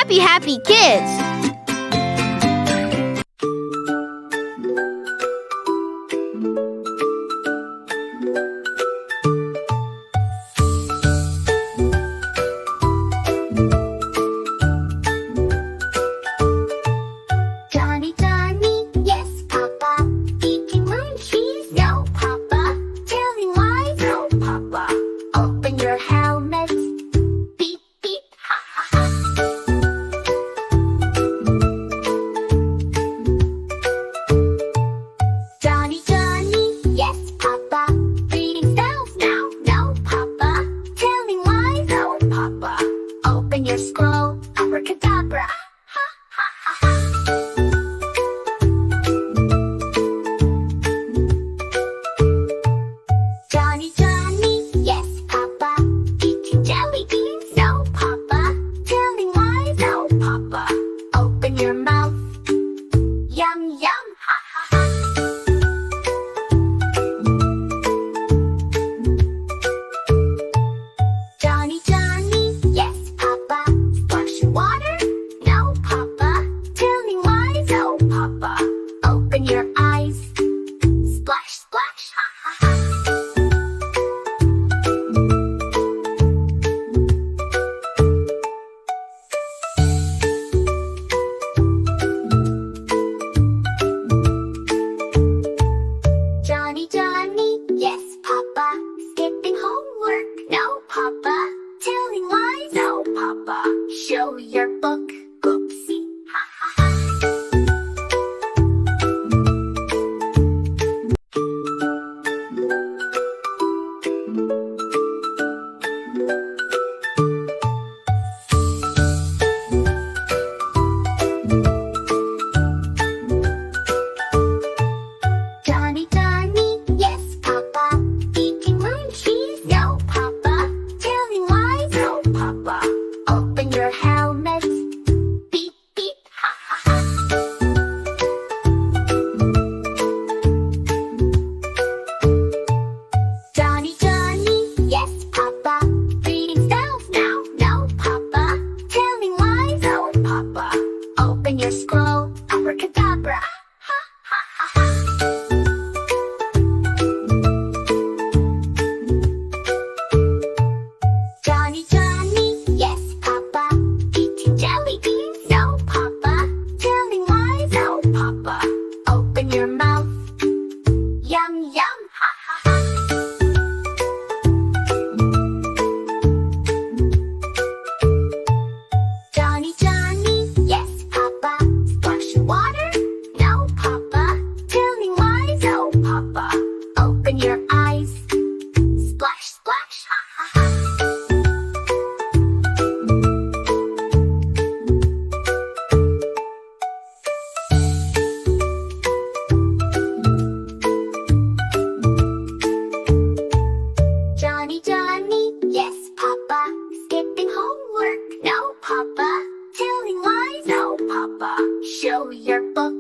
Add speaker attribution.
Speaker 1: happy, happy kids!
Speaker 2: Johny Johny Yes Papa, eating munchies, no Papa, telling lies, no Papa, open your helmet, beep beep, ha ha ha. Johny Johny Yes Papa, reading spells now, no Papa, telling lies, no Papa, open your scroll, Abracadabra, ha ha ha ha. Johny Johny Yes Papa, eating jellybeans, no Papa, telling lies, no Papa, open your mouth, yum yum, ha ha ha. Johny Johny Yes Papa, splash water, no Papa, telling lies, no Papa, open your eyes, splash splash, ha ha ha. Johny Johny Yes Papa, skipping homework, no Papa, telling lies, no Papa, show your book, oopsie, ha ha ha. Johny Johny Yes Papa, eating munchies, no Papa, telling lies, no Papa, open your helmet, beep beep, ha ha ha. Johny Johny Yes Papa, reading spells now, no Papa, telling lies, no Papa, open your scroll, Abracadabra, ha ha ha ha. Johny Johny Yes Papa, eating jellybeans, no Papa, telling lies, no Papa, open your mouth, yum yum, ha ha ha. Johny Johny Yes Papa, splash water, no Papa, telling lies, no Papa, open your eyes, splash splash, ha ha ha. Johny Johny Yes Papa, skipping homework, no Papa, telling lies, no Papa, show your book,